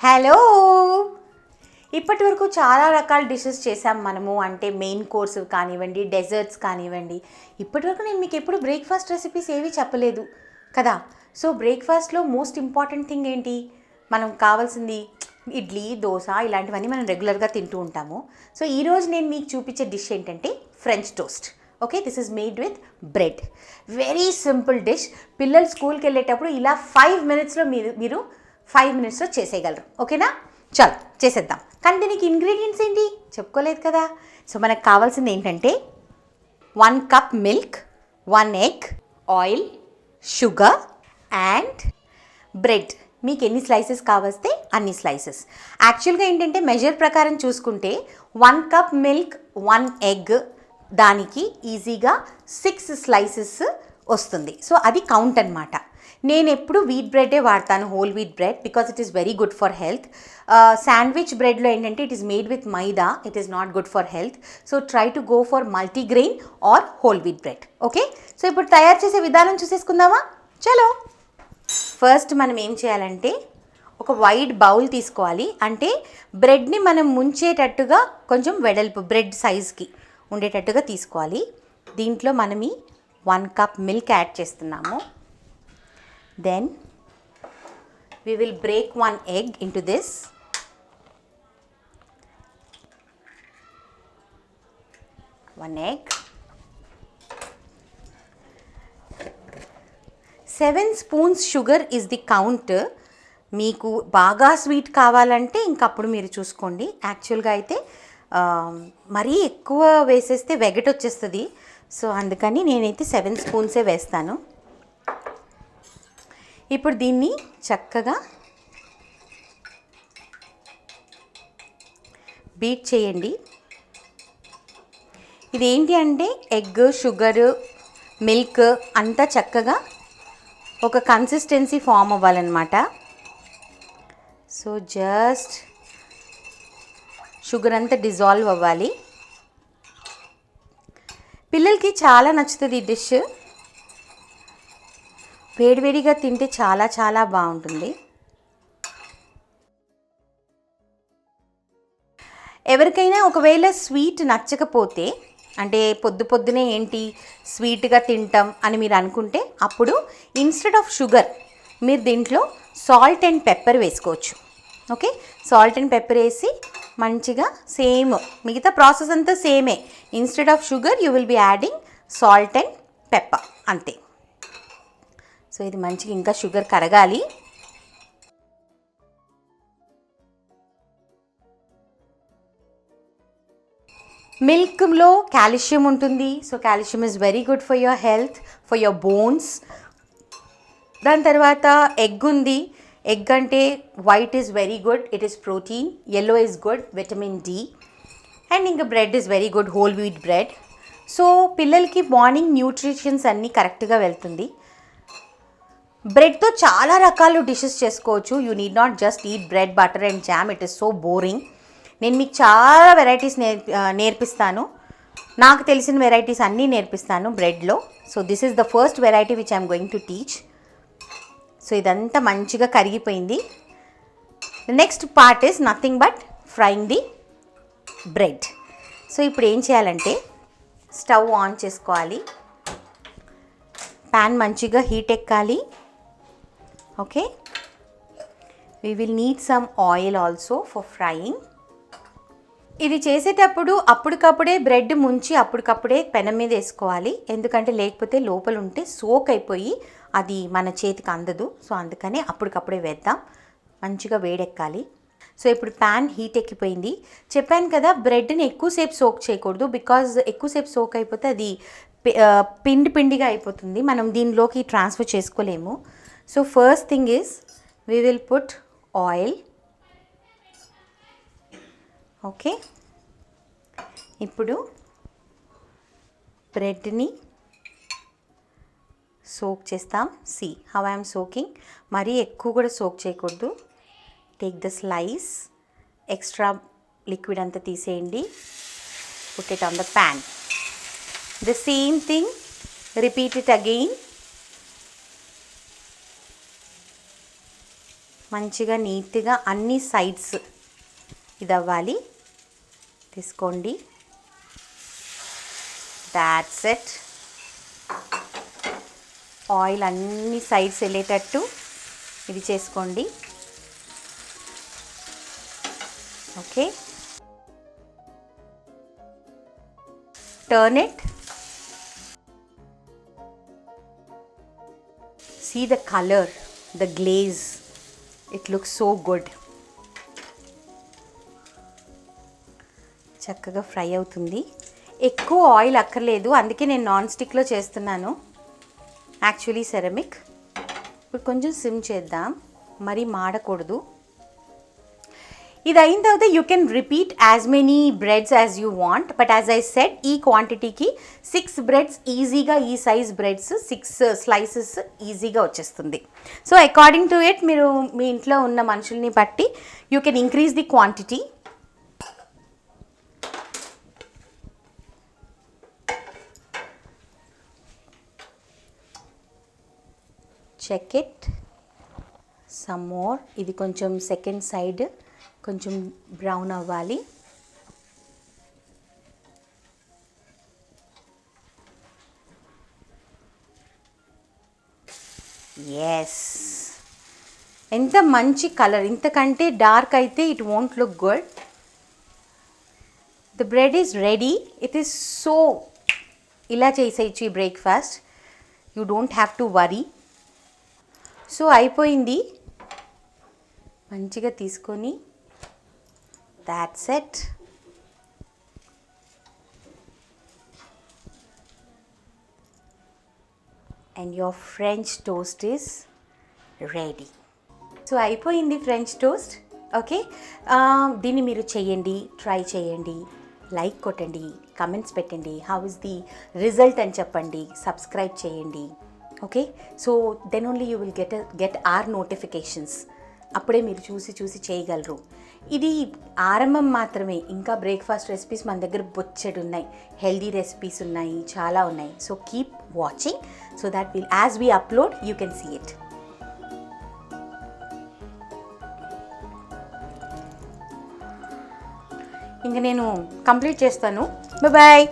Hello, ఇప్పటి వరకు చాలా రకాల డిషెస్ చేసాం మనము. అంటే మెయిన్ కోర్స్ కానివ్వండి, డెజర్ట్స్ కానివ్వండి. ఇప్పటి వరకు నేను మీకు ఎప్పుడు బ్రేక్ఫాస్ట్ రెసిపీస్ ఏవి చెప్పలేదు కదా. సో బ్రేక్ఫాస్ట్లో మోస్ట్ ఇంపార్టెంట్ థింగ్ ఏంటి, మనం కావాల్సింది ఇడ్లీ, దోశ ఇలాంటివన్నీ మనం రెగ్యులర్గా తింటూ ఉంటాము. సో ఈరోజు నేను మీకు చూపించే డిష్ ఏంటంటే French toast. Okay, this is made with bread. Very simple dish. పిల్లలు స్కూల్కి వెళ్ళేటప్పుడు ఇలా 5 minutesలో మీరు 5 minutesలో చేసేయగలరు. ఓకేనా, చలో చేసేద్దాం. కానీ దీనికి ఇంగ్రీడియంట్స్ ఏంటి చెప్పుకోలేదు కదా. సో మనకు కావాల్సింది ఏంటంటే 1 cup milk, 1 egg, oil, sugar and bread. మీకు ఎన్ని స్లైసెస్ కావస్తే అన్ని స్లైసెస్. యాక్చువల్గా ఏంటంటే మెజర్ ప్రకారం చూసుకుంటే 1 cup మిల్క్, 1 egg దానికి ఈజీగా 6 slices వస్తుంది. సో అది కౌంట్ అనమాట. నేను ఎప్పుడు వీట్ బ్రెడ్డే వాడతాను, whole wheat bread, because it is very good for health. Sandwich బ్రెడ్లో ఏంటంటే it is made with maida, it is not good for health. So try to go for multigrain or whole wheat bread. Okay, so ఇప్పుడు తయారు చేసే విధానం చూసేసుకుందామా. చలో, first మనం ఏం చేయాలంటే ఒక వైడ్ బౌల్ తీసుకోవాలి. అంటే బ్రెడ్ని మనం ముంచేటట్టుగా కొంచెం వెడల్పు బ్రెడ్ సైజ్కి ఉండేటట్టుగా తీసుకోవాలి. దీంట్లో మనం 1 cup మిల్క్ యాడ్ చేస్తున్నాము. Then we will break 1 egg into this. One egg. 7 spoons sugar is the count. మీకు బాగా స్వీట్ కావాలంటే ఇంకప్పుడు మీరు చూసుకోండి. యాక్చువల్గా అయితే మరీ ఎక్కువ వేసేస్తే వెగట్ వచ్చేస్తుంది. సో అందుకని నేనైతే 7 spoons వేస్తాను. ఇప్పుడు దీన్ని చక్కగా బీట్ చేయండి. ఇదేంటి అంటే ఎగ్, షుగర్, మిల్క్ అంతా చక్కగా ఒక కన్సిస్టెన్సీ ఫామ్ అవ్వాలన్నమాట. సో జస్ట్ షుగర్ అంతా డిజాల్వ్ అవ్వాలి. పిల్లలకి చాలా నచ్చుతుంది ఈ డిష్. వేడివేడిగా తింటే చాలా చాలా బాగుంటుంది. ఎవరికైనా ఒకవేళ స్వీట్ నచ్చకపోతే, అంటే పొద్దునే ఏంటి స్వీట్గా తింటాం అని మీరు అనుకుంటే, అప్పుడు ఇన్స్టెడ్ ఆఫ్ షుగర్ మీరు దీంట్లో సాల్ట్ అండ్ పెప్పర్ వేసుకోవచ్చు. ఓకే, సాల్ట్ అండ్ పెప్పర్ వేసి మంచిగా సేమ్ మిగతా ప్రాసెస్ అంతా సేమే. Instead of sugar you will be adding salt and pepper, అంతే. సో ఇది మంచిగా ఇంకా షుగర్ కరగాలి. మిల్క్లో కాల్షియం ఉంటుంది. So calcium is very good for your health, for your bones. దాని తర్వాత ఎగ్ ఉంది. ఎగ్ అంటే white is very good, it is protein. Yellow is good, vitamin D. And ఇంకా bread is very good, whole wheat bread. So పిల్లలకి morning nutritions అన్నీ కరెక్ట్గా వెళ్తుంది. బ్రెడ్తో చాలా రకాలు డిషెస్ చేసుకోవచ్చు. You need not just eat bread, butter and jam, it is so boring. నేను మీకు చాలా వెరైటీస్ నేర్పిస్తాను. నాకు తెలిసిన వెరైటీస్ అన్నీ నేర్పిస్తాను బ్రెడ్లో. So this is the first variety which I'm going to teach. So ఇదంతా మంచిగా కరిగిపోయింది. Next part is nothing but frying the bread. So ఇప్పుడు ఏం చేయాలంటే స్టవ్ ఆన్ చేసుకోవాలి. ప్యాన్ మంచిగా హీట్ ఎక్కాలి. Okay, we will need some oil also for frying. ఇది చేసేటప్పుడు అప్పటికప్పుడే బ్రెడ్ ముంచి అప్పటికప్పుడే పెనం మీద వేసుకోవాలి. ఎందుకంటే లేకపోతే లోపల ఉంటే సోక్ అయిపోయి అది మన చేతికి అందదు. సో అందుకని అప్పటికప్పుడే వేద్దాం. మంచిగా వేడెక్కాలి. సో ఇప్పుడు ప్యాన్ హీట్ ఎక్కిపోయింది. చెప్పాను కదా, బ్రెడ్ని ఎక్కువసేపు సోక్ చేయకూడదు. బికాజ్ ఎక్కువసేపు సోక్ అయిపోతే అది పిండిగా అయిపోతుంది. మనం దీనిలోకి ట్రాన్స్ఫర్ చేసుకోలేము. So first thing is we will put oil. Okay, ఇప్పుడు బ్రెడ్ని సోక్ చేస్తాం. See how I'm soaking. మరీ ఎక్కువ కూడా సోక్ చేయకూడదు. Take the slice, extra liquid అంతా తీసేయండి. Put it on the pan. The same thing, repeat it again. మంచిగా నీట్గా అన్ని సైడ్స్ ఇది అవ్వాలి. తీసుకోండి. That's it. ఆయిల్ అన్ని సైడ్స్ వెళ్ళేటట్టు ఇది చేసుకోండి. Okay, turn it. See the color, the glaze. It looks so good. చక్కగా ఫ్రై అవుతుంది. ఎక్కువ ఆయిల్ అక్కర్లేదు, అందుకే నేను నాన్ స్టిక్లో చేస్తున్నాను. Actually ceramic. ఇప్పుడు కొంచెం సిమ్ చేద్దాం, మరీ మాడకూడదు. ఇది అయిన తర్వాత you can repeat as many breads as you want. But as I said, ఈ క్వాంటిటీకి 6 బ్రెడ్స్ ఈజీగా, ఈ సైజ్ బ్రెడ్స్ 6 స్లైసెస్ ఈజీగా వచ్చేస్తుంది. సో అకార్డింగ్ టు ఇట్, మీరు మీ ఇంట్లో ఉన్న మనుషుల్ని బట్టి you can increase the quantity. Check it some more. ఇది కొంచెం సెకండ్ సైడ్ కొంచెం బ్రౌన్ అవ్వాలి. ఎస్, ఎంత మంచి కలర్. ఇంతకంటే డార్క్ అయితే it won't look good. The bread is ready. It is so, ఇలా చేసేయచ్చు ఈ breakfast. You don't have to worry. So అయిపోయింది. మంచిగా తీసుకొని, that's it. And your French toast is ready. So అయిపోయింది ఫ్రెంచ్ టోస్ట్. ఓకే, దీన్ని మీరు చేయండి, ట్రై చేయండి, లైక్ కొట్టండి, కమెంట్స్ పెట్టండి, హౌ ఇస్ ది రిజల్ట్ అని చెప్పండి, సబ్స్క్రైబ్ చేయండి. Okay, so then only you will get our notifications. అప్పుడే మీరు చూసి చేయగలరు. ఇది ఆరంభం మాత్రమే. ఇంకా బ్రేక్ఫాస్ట్ రెసిపీస్ మన దగ్గర బొచ్చెడు ఉన్నాయి, హెల్దీ రెసిపీస్ ఉన్నాయి, చాలా ఉన్నాయి. So keep watching so that will as we upload you can see it. ఇంక నేను కంప్లీట్ చేస్తాను. బాయ్.